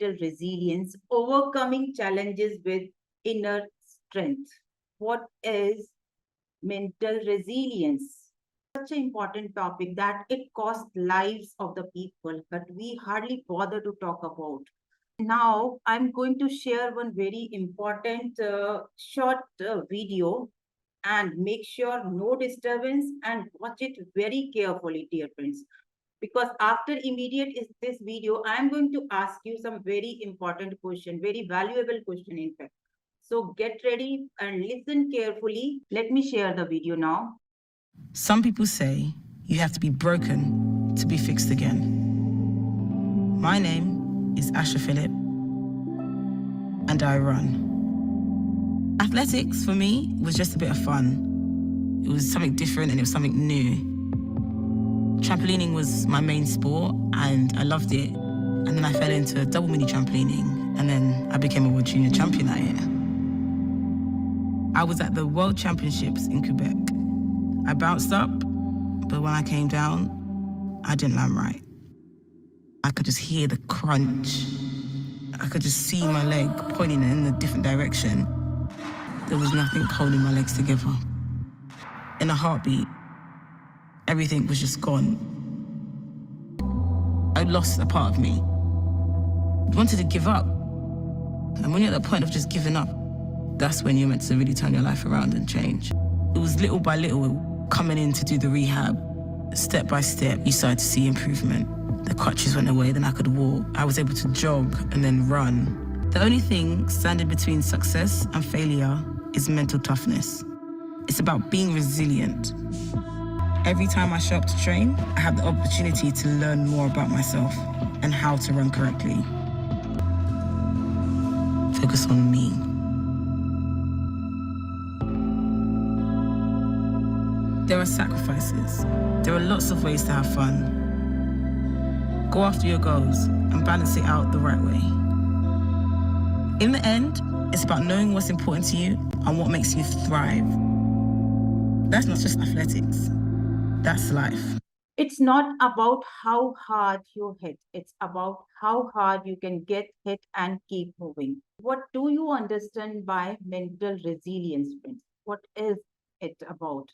mental resilience, overcoming challenges with inner strength. What is mental resilience? Such an important topic that it costs lives of the people, but we hardly bother to talk about. Now, I'm going to share one very important short video, and make sure no disturbance and watch it very carefully, dear friends. Because after immediate is this video, I'm going to ask you some very important question, very valuable question, in fact. So get ready and listen carefully. Let me share the video now. Some people say you have to be broken to be fixed again. My name is Asha Phillip, and I run. Athletics, for me, was just a bit of fun. It was something different and it was something new. Trampolining was my main sport and I loved it. And then I fell into double mini trampolining and then I became a world junior champion at it. I was at the World Championships in Quebec. I bounced up, but when I came down, I didn't land right. I could just hear the crunch. I could just see my leg pointing in a different direction. There was nothing holding my legs together. In a heartbeat, everything was just gone. I lost a part of me. I wanted to give up. And when you're at the point of just giving up, that's when you're meant to really turn your life around and change. It was little by little, coming in to do the rehab. Step by step, you started to see improvement. The crutches went away, then I could walk. I was able to jog and then run. The only thing standing between success and failure is mental toughness. It's about being resilient. Every time I show up to train, I have the opportunity to learn more about myself and how to run correctly. Focus on me. There are sacrifices. There are lots of ways to have fun. Go after your goals and balance it out the right way. In the end, it's about knowing what's important to you and what makes you thrive. That's not just athletics, that's life. It's not about how hard you hit. It's about how hard you can get hit and keep moving. What do you understand by mental resilience, friends? What is it about?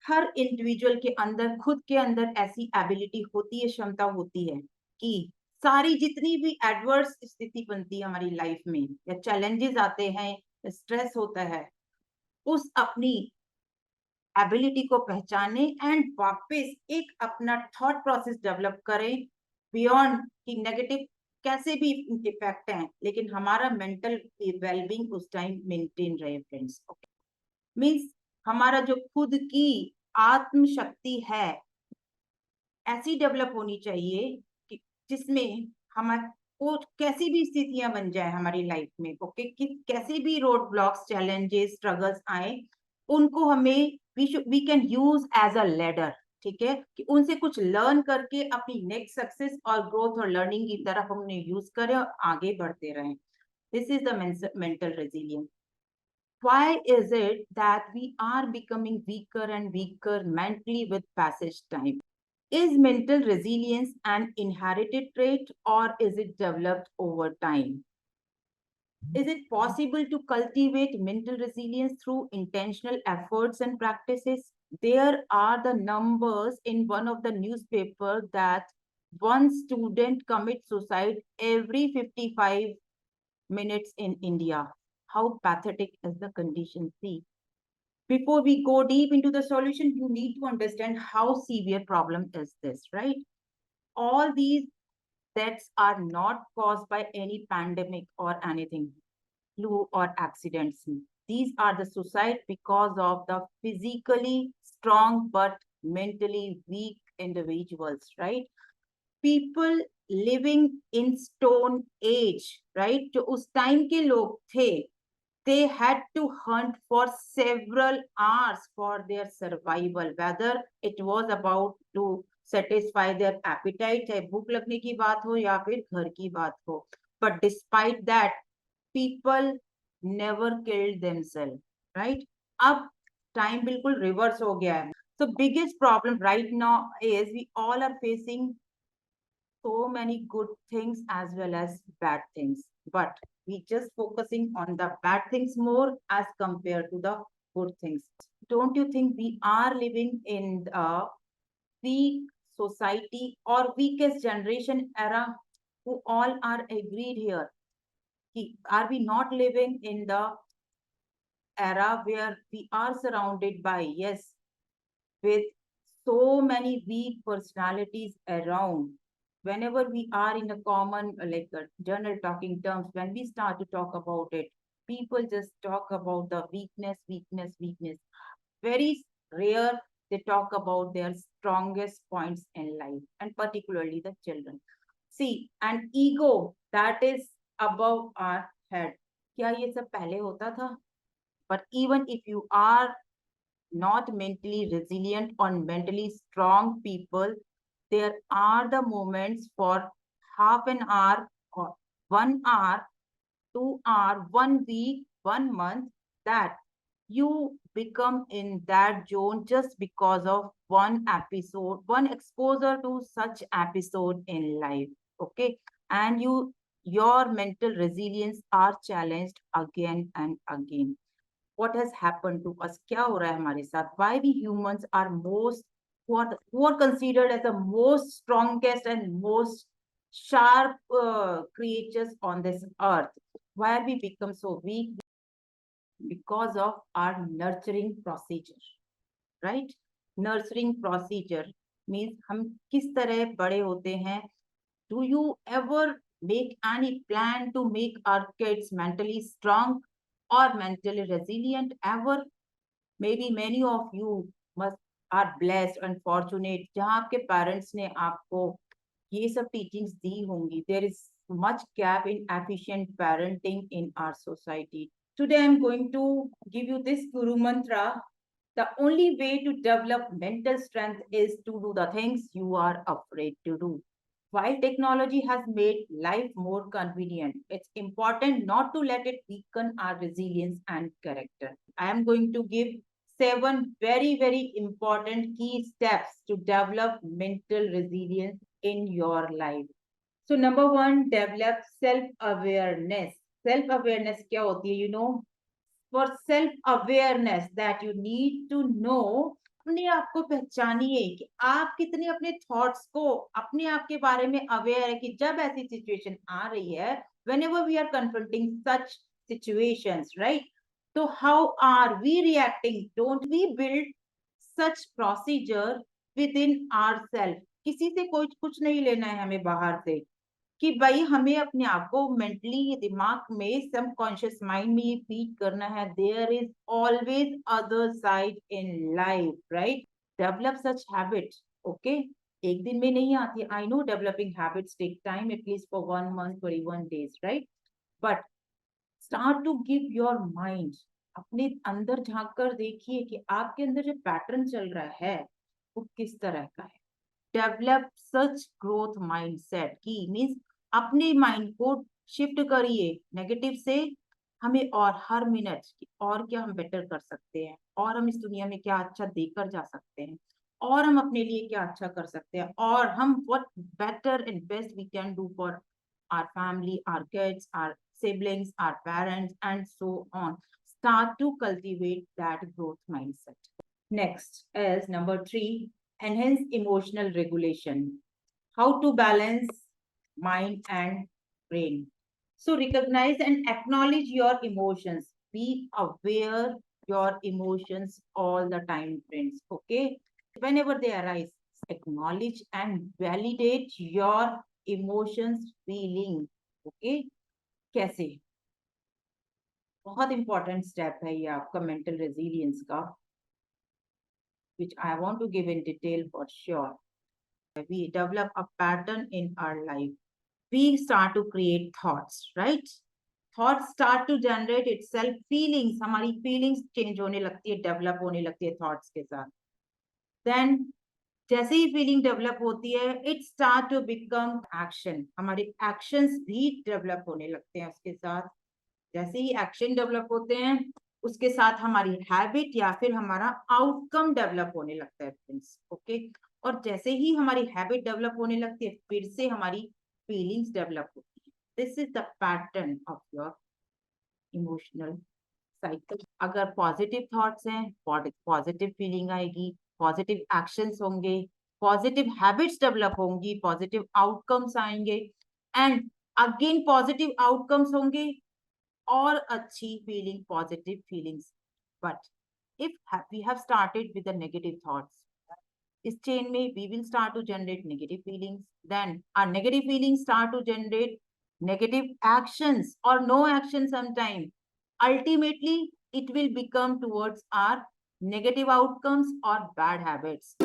Her individual के अंदर खुद के अंदर ऐसी ability होती है, क्षमता होती है कि सारी जितनी भी एडवर्स स्थिति बनती है हमारी लाइफ में या चैलेंजेस आते हैं, स्ट्रेस होता है, उस अपनी एबिलिटी को पहचाने एंड वापस एक अपना थॉट प्रोसेस डेवलप करें बियॉन्ड कि नेगेटिव कैसे भी इफेक्ट हैं, लेकिन हमारा मेंटल वेलबींग उस टाइम मेंटेन रहे, फ्रेंड्स. ओके, मींस हमारा जो खुद की आत्म शक्ति है ऐसी डेवलप होनी चाहिए कि जिसमें हमारे कैसी भी स्थितियां बन जाए हमारी लाइफ में, ओके, कि कैसे भी रोड ब्लॉक्स, चैलेंजेस, स्ट्रगल्स आए, उनको हमें we can use as a ladder. ठीक है, कि उनसे कुछ लर्न करके अपनी नेक्स्ट सक्सेस और ग्रोथ और लर्निंग की तरफ हमने यूज करें और आगे बढ़ते रहें. This is the mental resilience. Why is it that we are becoming weaker and weaker mentally with passage time? Is mental resilience an inherited trait or is it developed over time? Is it possible to cultivate mental resilience through intentional efforts and practices? There are the numbers in one of the newspaper that one student commits suicide every 55 minutes in India. How pathetic is the condition? See, before we go deep into the solution, you need to understand how severe problem is this, right? All these deaths are not caused by any pandemic or anything, flu or accidents. These are the suicide because of the physically strong but mentally weak individuals, right? People living in stone age, right? जो उस time के लोग थे, they had to hunt for several hours for their survival, whether it was about to satisfy their appetite, चाहे भूख लगने की बात हो या फिर घर की बात हो. But despite that, people never killed themselves, right? अब time बिल्कुल reverse हो गया है. So biggest problem right now is we all are facing so many good things as well as bad things, but we just focusing on the bad things more as compared to the good things. Don't you think we are living in a weak society or weakest generation era who all are agreed here? Are we not living in the era where we are surrounded by, yes, with so many weak personalities around? Whenever we are in a common, like general talking terms, when we start to talk about it, people just talk about the weakness, weakness, weakness. Very rare they talk about their strongest points in life, and particularly the children. See, an ego that is above our head. क्या ये सब पहले होता था? But even if you are not mentally resilient or mentally strong people, there are the moments for half an hour or 1 hour, 2 hour, 1 week, 1 month that you become in that zone just because of one episode, one exposure to such episode in life. Okay. And your mental resilience are challenged again and again. What has happened to us? क्या हो रहा है हमारे साथ? Why we humans are most who are considered as the most strongest and most sharp creatures on this earth? Why we become so weak? Because of our nurturing procedure, right? Nurturing procedure means हम किस तरह बड़े होते हैं. Do you ever make any plan to make our kids mentally strong or mentally resilient ever? Maybe many of you must are blessed and fortunate जहाँ आपके parents ने आपको ये सब teachings दी होंगी. There is much gap in efficient parenting in our society. Today I'm going to give you this Guru Mantra. The only way to develop mental strength is to do the things you are afraid to do. While technology has made life more convenient, it's important not to let it weaken our resilience and character. I am going to give 7 very important key steps to develop mental resilience in your life. So, number one, develop self awareness. Self awareness क्या होती है? For self awareness that you need to know, अपने आप को पहचानिए कि आप कितने अपने थॉट्स को अपने आप के बारे में अवेयर है कि जब ऐसी सिचुएशन आ रही है, whenever we are confronting such situations, right? So how are we reacting? Don't we build such procedure within ourselves? किसी से कोई कुछ नहीं लेना है हमें बाहर से, कि भाई हमें अपने आप को मेंटली दिमाग में सबकॉन्शियस माइंड में ये फीड करना है, there is always other side in life, right? Develop such habit. Okay, एक दिन में नहीं आती. I know developing habits take time, at least for 1 month or 21 days, right? But start to give your mind, अपने अंदर झांक कर देखिए कि आपके अंदर जो पैटर्न चल रहा है वो किस तरह का है. डेवलप सच ग्रोथ माइंडसेट की मीन्स अपने माइंड को शिफ्ट करिए नेगेटिव से. हमें और हर मिनट और क्या हम बेटर कर सकते हैं, और हम इस दुनिया में क्या अच्छा देकर जा सकते हैं, और हम अपने लिए क्या अच्छा कर सकते हैं, और हम what better and best we can do for our family, our kids, our siblings, our parents, and so on. Start to cultivate that growth mindset. Next is number three, enhance emotional regulation. How to balance mind and brain. So recognize and acknowledge your emotions. Be aware your emotions all the time, friends. Okay. Whenever they arise, acknowledge and validate your emotions, feeling. Okay. कैसे? बहुत important step है ये आपका mental resilience का, which I want to give in detail for sure. We develop a pattern in our life. We start to create thoughts, right? Thoughts start to generate itself. Feelings, हमारी feelings change होने लगती है, develop होने लगती है thoughts के साथ. Then जैसे ही फीलिंग डेवलप होती है, it start to become action. हमारे एक्शंस भी डेवलप होने लगते हैं उसके साथ. जैसे ही एक्शन डेवलप होते हैं उसके साथ हमारी हैबिट या फिर हमारा आउटकम डेवलप होने लगता है, फ्रेंड्स. ओके, और जैसे ही हमारी हैबिट डेवलप होने लगती है, फिर से हमारी फीलिंग्स डेवलप होती है. This is the pattern of your emotional cycle. अगर पॉजिटिव थॉट्स हैं, पॉजिटिव फीलिंग आएगी, पॉजिटिव एक्शंस होंगे, पॉजिटिव हैबिट्स डेवलप होंगी, पॉजिटिव आउटकम्स आएंगे, एंड अगेन पॉजिटिव आउटकम्स होंगे और अच्छी feeling, positive feelings. But if we have started with the negative thoughts, इस चेन में we will start to generate negative feelings, then our negative feelings start to generate negative actions or no action sometime. Ultimately it will become towards our negative outcomes or bad habits.